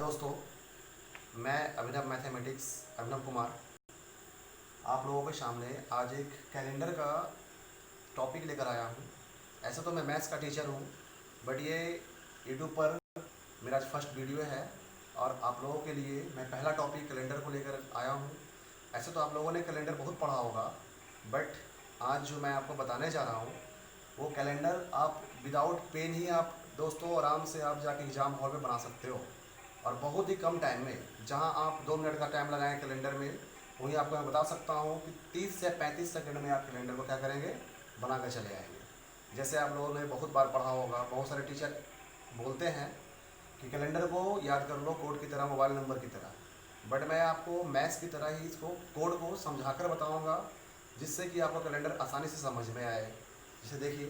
दोस्तों, मैं अभिनव मैथमेटिक्स अभिनव कुमार आप लोगों के सामने आज एक कैलेंडर का टॉपिक लेकर आया हूँ। ऐसे तो मैं मैथ्स का टीचर हूँ, बट ये यूट्यूब पर मेरा फर्स्ट वीडियो है और आप लोगों के लिए मैं पहला टॉपिक कैलेंडर को लेकर आया हूँ। ऐसे तो आप लोगों ने कैलेंडर बहुत पढ़ा होगा, बट आज जो मैं आपको बताने जा रहा हूँ वो कैलेंडर आप विदाउट पेन ही आप दोस्तों आराम से आप जाके एग्ज़ाम हॉल में बना सकते हो और बहुत ही कम टाइम में। जहां आप 2 मिनट का टाइम लगाएं कैलेंडर में, वहीं आपको मैं बता सकता हूं कि 30 से 35 सेकंड में आप कैलेंडर को क्या करेंगे, बना कर चले आएंगे। जैसे आप लोगों ने बहुत बार पढ़ा होगा, बहुत सारे टीचर बोलते हैं कि कैलेंडर को याद कर लो कोड की तरह, मोबाइल नंबर की तरह, बट मैं आपको मैथ्स की तरह ही इसको कोड को समझा कर बताऊँगा, जिससे कि आपको कैलेंडर आसानी से समझ में आए। जैसे देखिए,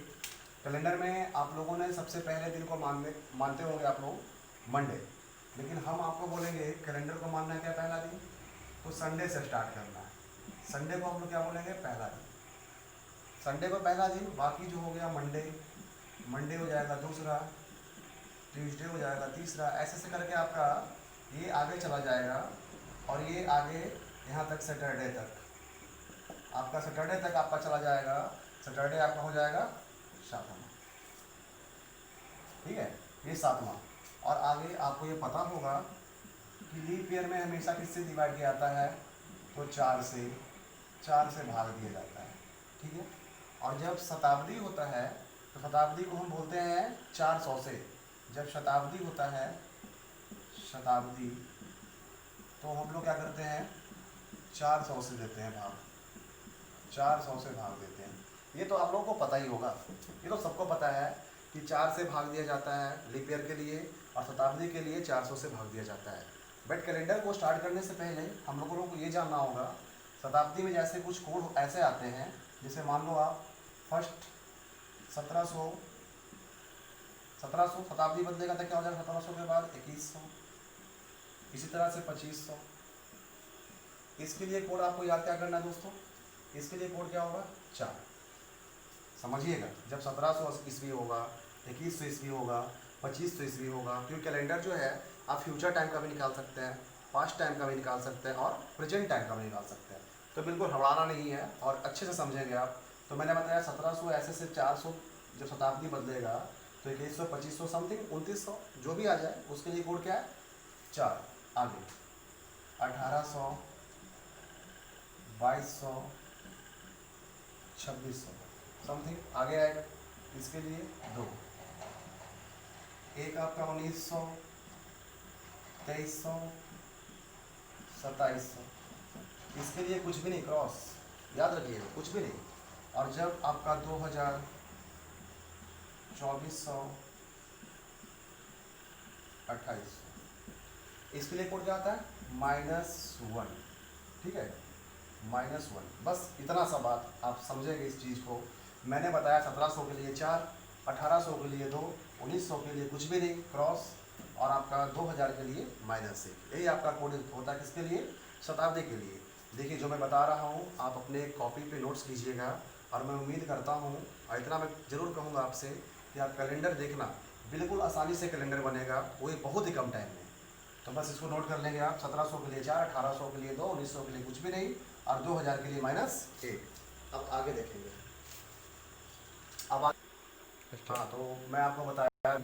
कैलेंडर में आप लोगों ने सबसे पहले दिन को मानते होंगे आप लोग मंडे, लेकिन हम आपको बोलेंगे कैलेंडर को मानना है क्या पहला दिन, तो संडे से स्टार्ट करना है। संडे को हम लोग क्या बोलेंगे, पहला दिन। संडे को पहला दिन, बाकी जो हो गया मंडे, मंडे हो जाएगा दूसरा, ट्यूसडे हो जाएगा तीसरा, ऐसे से करके आपका ये आगे चला जाएगा और ये आगे यहाँ तक सैटरडे तक, आपका सैटरडे तक आपका चला जाएगा। सैटरडे आपका हो जाएगा सातवां, ठीक है, ये सातवां। और आगे आपको ये पता होगा कि लीप ईयर में हमेशा किससे डिवाइड किया जाता है, तो चार से भाग दिया जाता है, ठीक है। और जब शताब्दी होता है तो शताब्दी को हम बोलते हैं 400 से। जब शताब्दी होता है, शताब्दी, तो हम लोग क्या करते हैं, 400 से देते हैं भाग, 400 से भाग देते हैं। ये तो आप लोगों को पता ही होगा, ये तो सबको पता है कि 4 से भाग दिया जाता है लीप ईयर के लिए, और शताब्दी के लिए 400 से भाग दिया जाता है। बट कैलेंडर को स्टार्ट करने से पहले हम लोगों को ये जानना होगा, शताब्दी में जैसे कुछ कोड ऐसे आते हैं, जैसे मान लो आप फर्स्ट 1700 शताब्दी बदलेगा तो क्या हो जाएगा, 1700 के बाद 2100, इसी तरह से 2500। इसके लिए कोड आपको याद क्या करना है दोस्तों, इसके लिए कोड क्या होगा, 4। समझिएगा, जब 1700 ईस्वी होगा, 2100 ईस्वी होगा, 2500 ईस्वी होगा, क्योंकि कैलेंडर जो है आप फ्यूचर टाइम का भी निकाल सकते हैं, पास्ट टाइम का भी निकाल सकते हैं और प्रेजेंट टाइम का भी निकाल सकते हैं। तो बिल्कुल हड़बड़ाना नहीं है और अच्छे से समझेंगे आप। तो मैंने बताया 1700 ऐसे से 400, जब शताब्दी बदलेगा तो 2100, 2500 समथिंग 2900 जो भी आ जाए, उसके लिए कोड क्या है, 4। आगे 1800, 2200, 2600 समथिंग आगे आएगा, इसके लिए 2। एक आपका 1900, 2300, 2700, इसके लिए कुछ भी नहीं, क्रॉस, याद रखिएगा, कुछ भी नहीं। और जब आपका 2000, 2400, 2800, इसके लिए कोड क्या आता है, -1, ठीक है, -1। बस इतना सा बात आप समझेंगे इस चीज़ को। मैंने बताया 1700 के लिए 4, 1800 के लिए 2, 1900 के लिए कुछ भी नहीं, क्रॉस, और आपका 2000 के लिए -1। यही आपका कोड होता है, किसके लिए, शताब्दी के लिए। देखिए, जो मैं बता रहा हूँ आप अपने कॉपी पे नोट्स लीजिएगा, और मैं उम्मीद करता हूँ, और इतना मैं ज़रूर कहूँगा आपसे कि आप कैलेंडर देखना, बिल्कुल आसानी से कैलेंडर बनेगा, वो बहुत ही कम टाइम में। तो बस इसको नोट कर लेंगे आप, 1700 के लिए 4, 1800 के लिए 2, 1900 के लिए कुछ भी नहीं, और 2000 के लिए -1। अब आगे देखेंगे। अब हाँ, तो मैं आपको बताया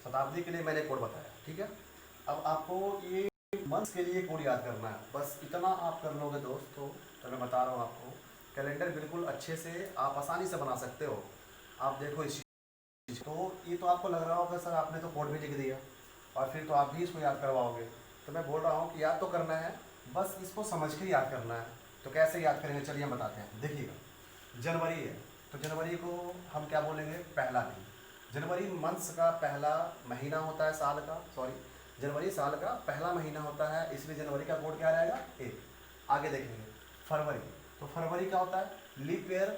शताब्दी के लिए मैंने कोड बताया, ठीक है। अब आपको ये मंथ्स के लिए कोड याद करना है, बस इतना आप कर लोगे दोस्तों, तो मैं बता रहा हूँ आपको कैलेंडर बिल्कुल अच्छे से आप आसानी से बना सकते हो। आप देखो इस चीज़, तो ये तो आपको लग रहा होगा सर आपने तो कोड भी लिख दिया और फिर तो आप भी इसको याद करवाओगे। तो मैं बोल रहा हूँ कि याद तो करना है, बस इसको समझ के याद करना है। तो कैसे याद करेंगे, चलिए हम बताते हैं। देखिएगा, जनवरी है तो जनवरी को हम क्या बोलेंगे, पहला दिन। जनवरी मंथ्स का पहला महीना होता है साल का, सॉरी, जनवरी साल का पहला महीना होता है, इसलिए जनवरी का कोड क्या रहेगा, 1। आगे देखेंगे फरवरी, तो फरवरी क्या होता है, लीप ईयर।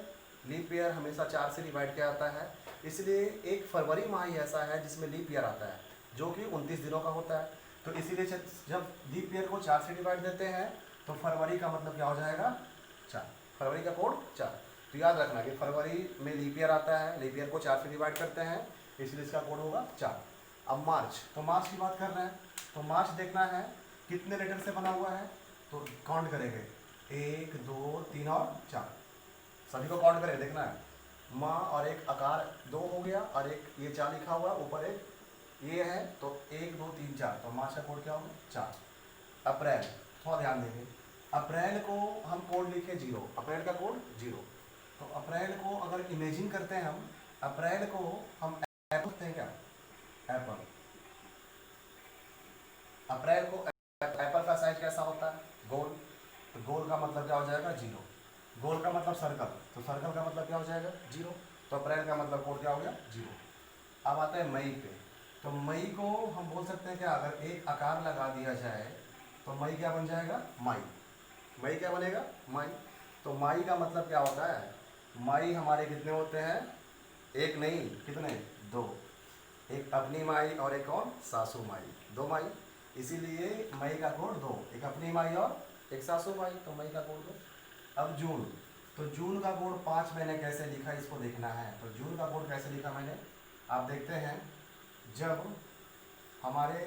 लीप ईयर हमेशा 4 से डिवाइड किया जाता है, इसलिए एक फरवरी माह ही ऐसा है जिसमें लीप ईयर आता है, जो कि 29 दिनों का होता है। तो इसीलिए जब लीप ईयर को 4 से डिवाइड देते हैं तो फरवरी का मतलब क्या हो जाएगा, 4। फरवरी का कोड 4। तो याद रखना कि फरवरी में लीप ईयर आता है, लीप ईयर को 4 से डिवाइड करते हैं, इसलिए इसका कोड होगा 4। अब मार्च, तो मार्च की बात कर रहे हैं, तो मार्च देखना है कितने लेटर से बना हुआ है, तो काउंट करेंगे 1 2 3 और 4, सभी को काउंट करेंगे, देखना है माँ और एक आकार 2 हो गया और एक ये 4 लिखा हुआ ऊपर एक ये है, तो 1 2 3 4, तो मार्च का कोड क्या होगा 4। अप्रैल थोड़ा ध्यान देंगे, अप्रैल को हम कोड लिखे 0, अप्रैल का कोड 0। तो अप्रैल को अगर इमेजिन करते हैं हम, अप्रैल को हम एप्पल हैं क्या, एप्पल, अप्रैल को एप्पल का साइज कैसा होता है, गोल, तो गोल का मतलब क्या हो जाएगा 0, गोल का मतलब सर्कल, तो सर्कल का मतलब क्या हो जाएगा 0, तो अप्रैल का मतलब कोड क्या हो गया 0। अब आता है मई पे, तो मई को हम बोल सकते हैं क्या, अगर एक आकार लगा दिया जाए तो मई क्या बन जाएगा मई, मई क्या बनेगा मई। तो मई का मतलब क्या होता है, मई हमारे कितने होते हैं, एक नहीं कितने, 2, एक अपनी माई और एक कौन सासू माई, 2 माई, इसीलिए मई का कोड 2, एक अपनी माई और एक सासू माई, तो मई का कोड 2। अब जून, तो जून का कोड 5 मैंने कैसे लिखा इसको देखना है, तो जून का कोड कैसे लिखा मैंने, आप देखते हैं जब हमारे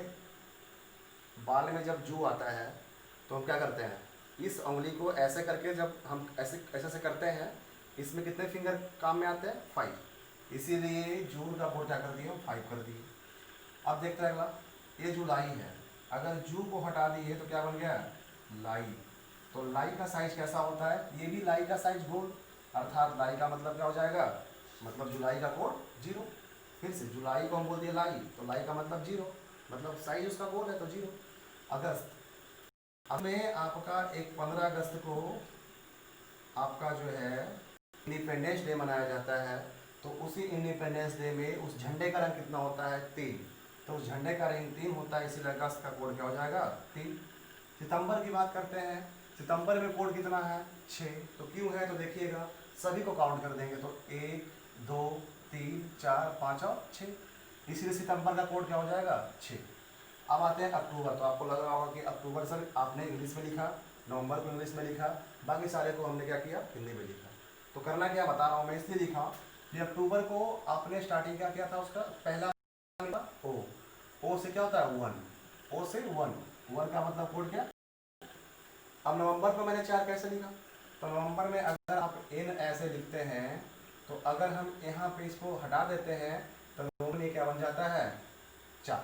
बाल में जब जू आता है तो हम क्या करते हैं, इस उंगली को ऐसे करके जब हम ऐसे ऐसे से करते हैं, इसमें कितने फिंगर काम में आते हैं 5, इसीलिए जून का कोड क्या कर दिए हम 5 कर दिए। अब देखते हैं अगला, ये जुलाई है, अगर जू को हटा दिए तो क्या बन गया लाई, तो लाई का साइज कैसा होता है, ये भी लाई का साइज गोल, अर्थात लाई का मतलब क्या हो जाएगा, मतलब जुलाई का कोड 0। फिर से जुलाई को हम बोल दिए लाई, तो लाई का मतलब 0, मतलब साइज उसका गोल है तो 0। अगस्त, अब में आपका एक 15 अगस्त को आपका जो है इंडिपेंडेंस डे मनाया जाता है, तो उसी इंडिपेंडेंस डे में उस झंडे का रंग कितना होता है 3, तो उस झंडे का रंग 3 होता है, इसीलिए अगस्त का कोड क्या हो जाएगा 3। सितंबर की बात करते हैं, सितंबर में कोड कितना है 6, तो क्यों है तो देखिएगा सभी को काउंट कर देंगे, तो 1 2 3 4 5 और 6, इसीलिए सितंबर का कोड क्या हो जाएगा 6। अब आते हैं अक्टूबर, तो आपको लग रहा होगा कि अक्टूबर सर आपने इंग्लिश में लिखा, नवंबर को इंग्लिश में लिखा, बाकी सारे को हमने क्या किया हिंदी में लिखा। तो करना क्या बता रहा हूँ मैं, इसलिए लिखा कि अक्टूबर को आपने स्टार्टिंग क्या किया था, उसका पहला ओ, ओ से क्या होता है 1, ओ से 1 का मतलब कोड क्या। अब नवंबर को मैंने 4 कैसे लिखा, तो नवंबर में अगर आप एन ऐसे लिखते हैं, तो अगर हम यहाँ पे इसको हटा देते हैं तो रोमन में क्या बन जाता है 4,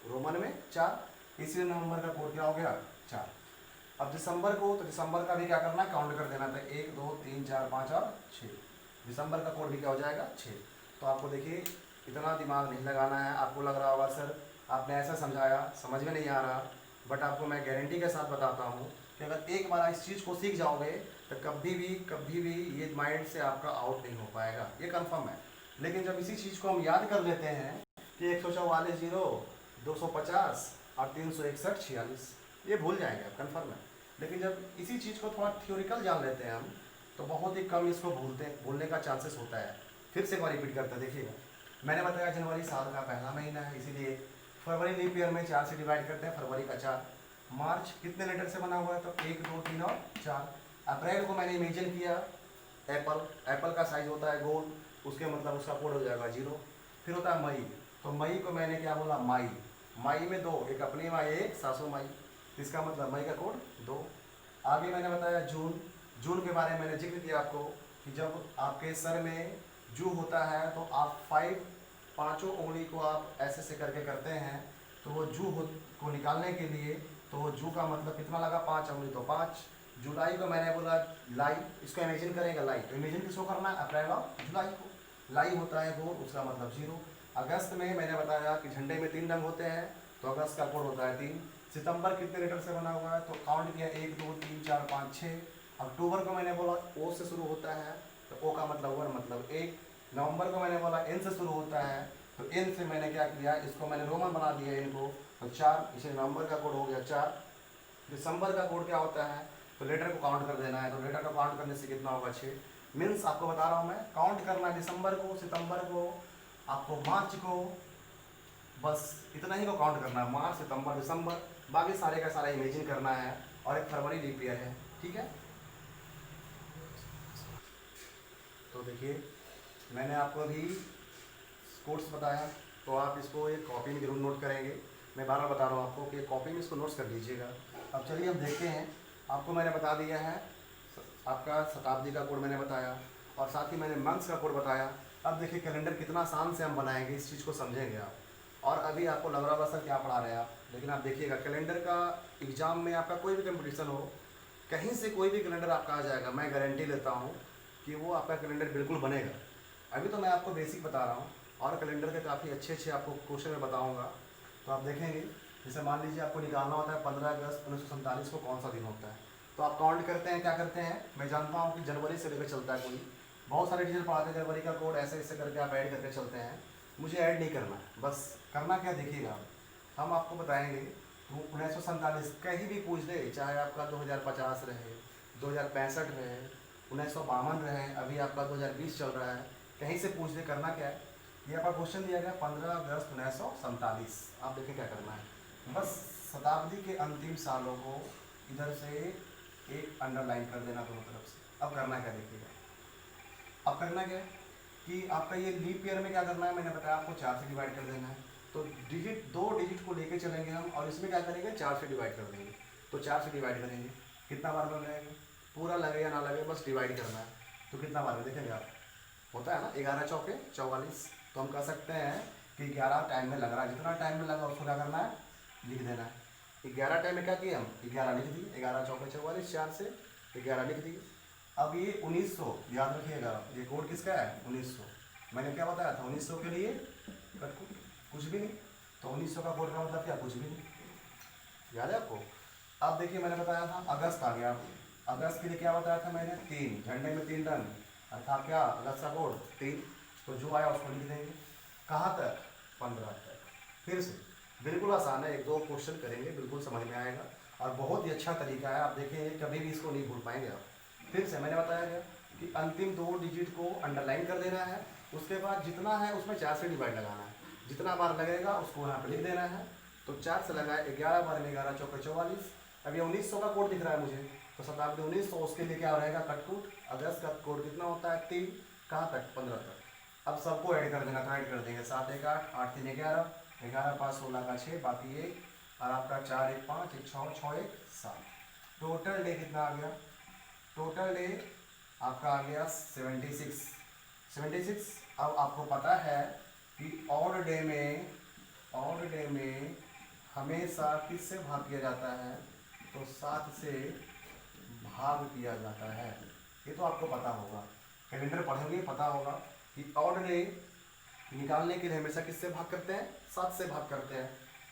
रोमन में 4, इसलिए नवंबर का कोड क्या हो गया 4। अब दिसंबर को, तो दिसंबर का भी क्या करना है काउंट कर देना था, 1 2 3 4 5 और 6, दिसंबर का कोड भी क्या हो जाएगा 6। तो आपको देखिए इतना दिमाग नहीं लगाना है, आपको लग रहा होगा सर आपने ऐसा समझाया समझ में नहीं आ रहा, बट आपको मैं गारंटी के साथ बताता हूँ कि अगर एक बार इस चीज़ को सीख जाओगे तो कभी भी ये माइंड से आपका आउट नहीं हो पाएगा, ये कंफर्म है। लेकिन जब इसी चीज़ को हम याद कर लेते हैं कि 144 जीरो 250 और 361 46, ये भूल जाएंगे आप कंफर्म है। लेकिन जब इसी चीज़ को थोड़ा थ्योरिकल जान लेते हैं हम, तो बहुत ही कम इसको भूलने का चांसेस होता है। फिर से एक बार रिपीट करते हैं, देखिएगा मैंने बताया जनवरी साल का पहला महीना है, इसीलिए फरवरी लीप ईयर में 4 से डिवाइड करते हैं, फरवरी का 4। मार्च कितने लेटर से बना हुआ है, तो 1 2 3 और 4। अप्रैल को मैंने इमेजिन किया एप्पल, एप्पल का साइज होता है गोल, उसके मतलब उसका कोड हो जाएगा 0। फिर होता है मई, तो मई को मैंने क्या बोला माई, माई में 2, एक अपनी माई एक सासू माई, इसका मतलब मई का कोड 2। आगे मैंने बताया जून, जून के बारे में मैंने जिक्र किया आपको कि जब आपके सर में जू होता है तो आप 5 उंगली को आप ऐसे से करके करते हैं, तो वो जू को निकालने के लिए, तो वो जू का मतलब कितना लगा 5 उंगली, तो 5। जुलाई को मैंने बोला लाई, इसको इमेजिन करेगा लाई, तो इमेजिन किसको करना है अप्रैल और जुलाई को, लाई होता है गोल, उसका मतलब 0। अगस्त में मैंने बताया कि झंडे में 3 रंग होते हैं, तो अगस्त का कोड होता है 3। सितंबर कितने लेटर से बना हुआ है, तो काउंट किया 1 2 3 4 5 6। अक्टूबर को मैंने बोला ओ से शुरू होता है, तो ओ का मतलब हुआ मतलब 1। नवंबर को मैंने बोला एन से शुरू होता है, तो एन से मैंने क्या किया, इसको मैंने रोमन बना दिया इनको, तो 4, इसे नवंबर का कोड हो गया 4। दिसंबर का कोड क्या होता है, तो लेटर को काउंट कर देना है, तो लेटर को काउंट करने से कितना होगा 6। मीन्स आपको बता रहा हूँ मैं, काउंट करना है दिसंबर को, सितंबर को, आपको मार्च को, बस इतना ही को काउंट करना है, मार्च सितंबर दिसंबर, बाकी सारे का सारा इमेजिन करना है, और एक फरवरी लीप ईयर है, ठीक है। तो देखिए मैंने आपको अभी कोर्स बताया, तो आप इसको एक कॉपी में जरूर नोट करेंगे, मैं बार बार बता रहा हूँ आपको कि कॉपी में इसको नोट्स कर लीजिएगा। अब चलिए हम देखते हैं। आपको मैंने बता दिया है आपका शताब्दी का कोड मैंने बताया, और साथ ही मैंने मंथ्स का कोड बताया। अब देखिए कैलेंडर कितना आसान से हम बनाएंगे, इस चीज़ को समझेंगे आप। और अभी आपको लग रहा होगा सर क्या पढ़ा रहे हैं आप, लेकिन आप देखिएगा कैलेंडर का एग्ज़ाम में आपका कोई भी कंपटीशन हो, कहीं से कोई भी कैलेंडर आपका आ जाएगा, मैं गारंटी लेता हूँ कि वो आपका कैलेंडर बिल्कुल बनेगा। अभी तो मैं आपको बेसिक बता रहा हूँ, और कैलेंडर के काफ़ी अच्छे अच्छे आपको क्वेश्चन में बताऊँगा। तो आप देखेंगे, जैसे मान लीजिए आपको निकालना होता है 15 अगस्त 1947 को कौन सा दिन होता है, तो आप काउंट करते हैं, क्या करते हैं। मैं जानता हूँ कि जनवरी से लेकर चलता है कोई, बहुत सारे टीचर पढ़ाते हैं जनवरी का कोड ऐसे ऐसे करके आप ऐड करके चलते हैं। मुझे ऐड नहीं करना, बस करना क्या देखिएगा, हम आपको बताएंगे। तो 1947 कहीं भी पूछ दे, चाहे आपका 2050 रहे, 2065 रहे, 1952 रहे, अभी आपका 2020 चल रहा है, कहीं से पूछ दे, करना क्या है। ये आपका क्वेश्चन दिया गया 15 अगस्त 1947, आप देखें क्या करना है। बस शताब्दी के अंतिम सालों को इधर से एक अंडरलाइन कर देना दोनों तरफ से। अब करना क्या देखिएगा, अब करना क्या है कि आपका ये लीप ईयर में क्या करना है, मैंने बताया आपको 4 से डिवाइड कर देना है। तो डिजिट, 2 डिजिट को लेके चलेंगे हम, और इसमें क्या करेंगे 4 से डिवाइड कर देंगे। तो 4 से डिवाइड करेंगे, कितना बार में लगेगा, पूरा लगे या ना लगे, बस डिवाइड करना है। तो कितना बार में देखेंगे आप, होता है ना 11 चौके 44। तो हम कह सकते हैं कि 11 टाइम में लग रहा है, जितना टाइम में लगा उसको क्या करना है, लिख देना है। 11 टाइम में क्या किया हम, 11 लिख दिए, 11 चौके 44, 4 से 11 लिख दिए। अब ये 1900 याद रखिएगा, ये कोड किसका है 1900। मैंने क्या बताया था 1900 के लिए कुछ भी नहीं, तो 1900 का कोड का मतलब क्या, कुछ भी नहीं, याद है आपको। अब देखिए मैंने बताया था अगस्त आ गया, अगस्त के लिए क्या बताया था मैंने, 3 झंडे में 3 रंग, अर्थात क्या अगस्त का कोड 3। तो जो आया उसको लिख देंगे, कहाँ तक 15 तक। फिर से बिल्कुल आसान है, 1-2 क्वेश्चन करेंगे बिल्कुल समझ में आएगा, और बहुत ही अच्छा तरीका है, आप देखेंगे कभी भी इसको नहीं भूल पाएंगे आप। फिर से मैंने बताया गया कि अंतिम 2 डिजिट को अंडरलाइन कर देना है, उसके बाद जितना है उसमें 4 से डिवाइड लगाना है, जितना बार लगेगा उसको यहाँ पर लिख देना है। तो 4 से लगाए 11 बार में 11 चौके 44। अब ये 1900 का कोड दिख रहा है मुझे, तो शताब्दी 1900, उसके लिए क्या रहेगा कटकूट। अगस्त का कोड कितना होता है 3, कहाँ तक 15 तक। अब सबको ऐड कर देना, तो ऐड कर देंगे 7 1 8, 8 3 11, 11 5 16 का 6, बाकी 1, और आपका 4 1 5, 1 6, 6 1 7। टोटल डे कितना आ गया, टोटल डे आपका आ गया 76। अब आपको पता है कि ऑड डे में हमेशा किससे भाग किया जाता है, तो 7 से भाग किया जाता है। ये तो आपको पता होगा, कैलेंडर पढ़ेंगे पता होगा कि ऑड डे निकालने के लिए हमेशा किससे भाग करते हैं, 7 से भाग करते हैं।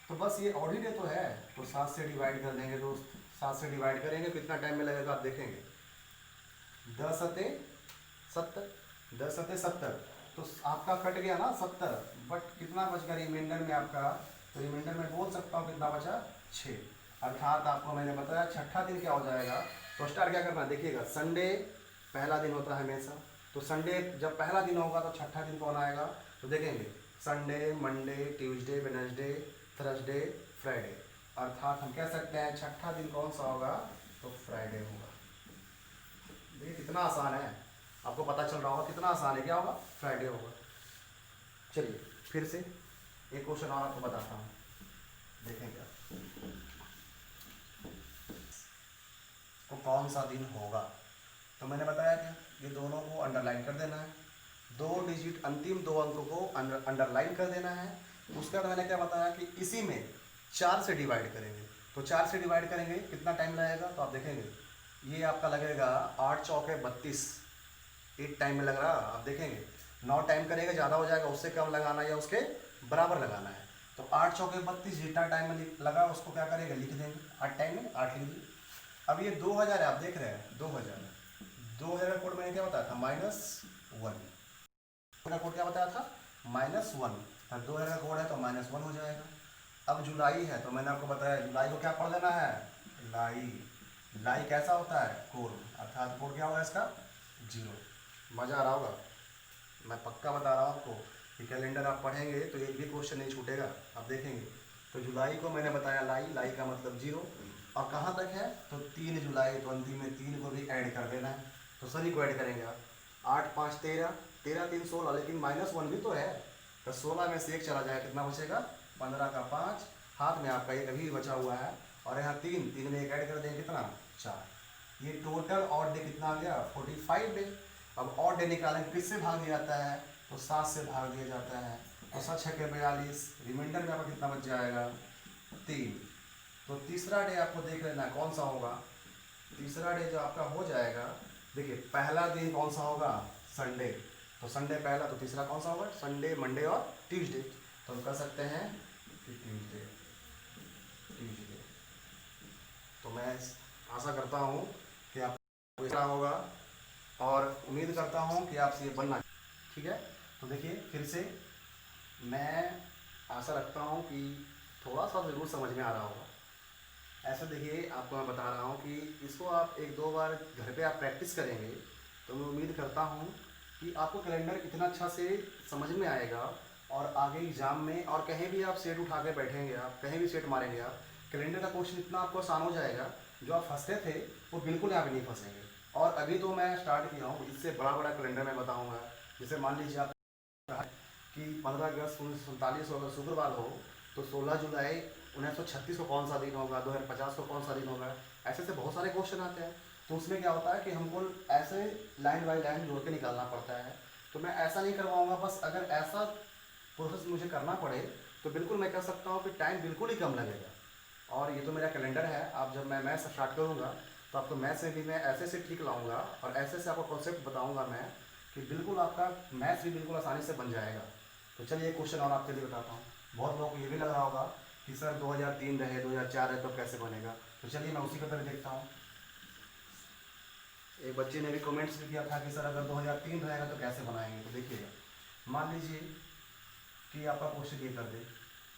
तो बस ये ऑड डे तो है, तो 7 से डिवाइड कर देंगे दोस्त। 7 से डिवाइड करेंगे, कितना टाइम में लगेगा आप देखेंगे, 10 सते 70, 10 सते 70। तो आपका कट गया ना 70, बट कितना बच गया रिमाइंडर में आपका, तो रिमाइंडर में बोल सकता हूँ कितना बचा 6। अर्थात आपको मैंने बताया छठा दिन क्या हो जाएगा। तो स्टार्ट क्या करना है देखिएगा, संडे पहला दिन होता है हमेशा, तो संडे जब पहला दिन होगा तो छठा दिन कौन आएगा, तो देखेंगे Sunday Monday Tuesday Wednesday Thursday Friday. अर्थात हम कह सकते हैं छठा दिन कौन सा होगा, तो फ्राइडे होगा। देखिए कितना आसान है, आपको पता चल रहा होगा कितना आसान है, क्या होगा फ्राइडे होगा। चलिए फिर से एक क्वेश्चन और आपको बताता हूँ, देखेंगे तो कौन सा दिन होगा। तो मैंने बताया कि ये दोनों को अंडरलाइन कर देना है, 2 डिजिट अंतिम 2 अंकों को अंडरलाइन कर देना है। उसके बाद मैंने क्या बताया कि इसी में 4 से डिवाइड करेंगे। तो 4 से डिवाइड करेंगे कितना टाइम लगेगा, तो आप देखेंगे ये आपका लगेगा 8 चौके 32, 8 टाइम में लग रहा, आप देखेंगे 9 टाइम करेगा ज़्यादा हो जाएगा, उससे कम लगाना या उसके बराबर लगाना है। तो 8 चौके 32 जितना टाइम में लगा उसको क्या करेगा लिख देंगे, 8 टाइम में 8 लिख दिए। अब ये 2000 है, आप देख रहे हैं 2000 का कोड मैंने क्या बताया था -1 का कोड क्या बताया था -1। अब 2000 का कोड है तो -1 हो जाएगा। अब जुलाई है तो मैंने आपको बताया जुलाई को क्या पढ़ लेना है, लाई कैसा होता है कोड, अर्थात कोड क्या होगा इसका 0। मज़ा आ रहा होगा, मैं पक्का बता रहा हूँ आपको कि कैलेंडर आप पढ़ेंगे तो एक भी क्वेश्चन नहीं छूटेगा, आप देखेंगे। तो जुलाई को मैंने बताया लाई का मतलब 0, और कहाँ तक है तो 3 जुलाई, तो अंतिम में 3 को भी ऐड कर देना है। तो सभी को ऐड करेंगे आप, 8 5 13, 13 3 16, लेकिन -1 भी तो है, तो 16 में से 1 चला जाए कितना बचेगा 15 का 5। हाथ में आपका एक अभी बचा हुआ है, और यहाँ 3 में एक ऐड कर देंगे कितना 4। ये टोटल ऑड डे कितना आ गया 45 डे। अब ऑड डे निकालेंगे, किससे भाग दिया जाता है, तो 7 से भाग दिया जाता है। तो 7 6 42, रिमाइंडर में आपका कितना बच जाएगा 3। तो तीसरा डे आपको देख लेना है कौन सा होगा। तीसरा डे जो आपका हो जाएगा, देखिए पहला दिन कौन सा होगा संडे, तो संडे पहला, तो तीसरा कौन सा होगा संडे, मंडे और ट्यूसडे। तो हम कह सकते हैं कि ट्यूसडे। तो मैं आशा करता हूँ कि आपको ऐसा होगा, और उम्मीद करता हूँ कि आपसे ये बनना, ठीक है। तो देखिए फिर से मैं आशा रखता हूँ कि थोड़ा सा ज़रूर समझ में आ रहा होगा। ऐसा देखिए आपको मैं बता रहा हूँ कि इसको आप 1-2 बार घर पे आप प्रैक्टिस करेंगे, तो मैं उम्मीद करता हूँ कि आपको कैलेंडर इतना अच्छा से समझ में आएगा, और आगे एग्ज़ाम में और कहीं भी आप सेट उठा के बैठेंगे, आप कहीं भी सेट मारेंगे, आप कैलेंडर का क्वेश्चन इतना आपको आसान हो जाएगा, जो आप फंसते थे वो बिल्कुल यहाँ पे नहीं फंसेंगे। और अभी तो मैं स्टार्ट किया हूँ, इससे बड़ा बड़ा कैलेंडर मैं बताऊँगा। जैसे मान लीजिए आप कि 15 अगस्त 1947 को अगर शुक्रवार हो, तो 16 जुलाई 1936 को कौन सा दिन होगा, 2050 को कौन सा दिन होगा, ऐसे से बहुत सारे क्वेश्चन आते हैं। तो उसमें क्या होता है कि हमको ऐसे लाइन बाय लाइन जोड़ के निकालना पड़ता है। तो मैं ऐसा नहीं करवाऊँगा, बस अगर ऐसा प्रोसेस मुझे करना पड़े तो बिल्कुल मैं कह सकता हूँ कि टाइम बिल्कुल ही कम लगेगा। और ये तो मेरा कैलेंडर है, आप जब मैं मैथ्स स्टार्ट करूँगा तो आपको मैथ्स में भी मैं ऐसे से ठीक लाऊंगा, और ऐसे से आपको कॉन्सेप्ट बताऊंगा मैं, कि बिल्कुल आपका मैथ्स भी बिल्कुल आसानी से बन जाएगा। तो चलिए एक क्वेश्चन और आपके लिए बताता हूँ। बहुत लोगों को ये भी लग रहा होगा कि सर 2003 रहे 2004 रहे तो कैसे बनेगा। तो चलिए मैं उसी की तरफ देखता हूँ। एक बच्चे ने भी कमेंट्स भी किया था कि सर अगर 2003 रहेगा तो कैसे बनाएंगे। तो देखिएगा, मान लीजिए कि आपका क्वेश्चन ये कर दे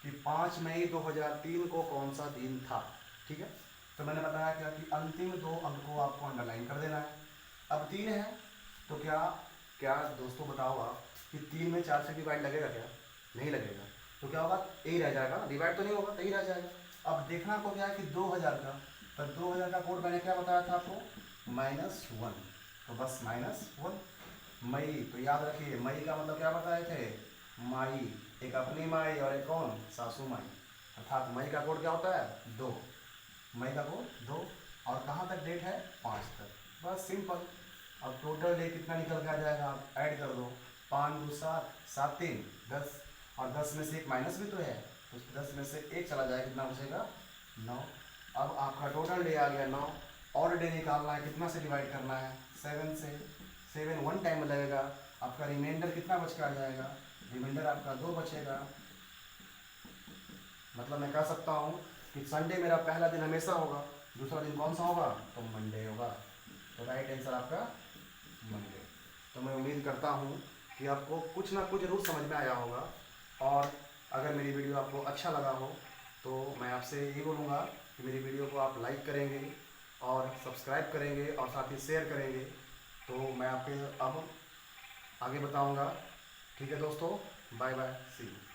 कि 5 मई 2003 को कौन सा दिन था, ठीक है। तो मैंने बताया क्या कि अंतिम 2 अंक को आपको अंडरलाइन कर देना है। अब 3 है, तो क्या क्या दोस्तों बताओ आप कि 3 में 4 से डिवाइड लगेगा क्या, नहीं लगेगा। तो क्या होगा, यही रह जाएगा, डिवाइड तो नहीं होगा, यही रह जाएगा। अब देखना को क्या है कि 2000 का, तो 2000 का कोड मैंने क्या बताया था आपको -1, तो बस -1। मई, तो याद रखिए मई का मतलब क्या बताए थे, माई, एक अपनी माई और एक कौन सासू माई, अर्थात मई का कोड क्या होता है 2, मई का कोड 2। और कहाँ तक डेट है 5 तक, बस सिंपल। अब टोटल डे कितना निकल के आ जाएगा, आप ऐड कर दो, 5 2 7 7 3 10, और 10 में से एक माइनस भी तो है, तो 10 में से एक चला जाएगा, कितना बचेगा 9। अब आपका टोटल डे आ गया 9, और डे निकालना है, कितना से डिवाइड करना है 7 से, 7 1 टाइम लगेगा। आपका रिमाइंडर कितना बच के आ जाएगा, रिमाइंडर आपका 2 बचेगा। मतलब मैं कह सकता हूँ कि संडे मेरा पहला दिन हमेशा होगा, दूसरा दिन कौन सा होगा, तो मंडे होगा। तो राइट आंसर आपका मंडे। तो मैं उम्मीद करता हूँ कि आपको कुछ ना कुछ जरूर समझ में आया होगा, और अगर मेरी वीडियो आपको अच्छा लगा हो तो मैं आपसे यही बोलूँगा कि मेरी वीडियो को आप लाइक करेंगे और सब्सक्राइब करेंगे और साथ ही शेयर करेंगे। तो मैं आपके अब आगे बताऊँगा। ठीक है दोस्तों, बाय बाय, सी यू।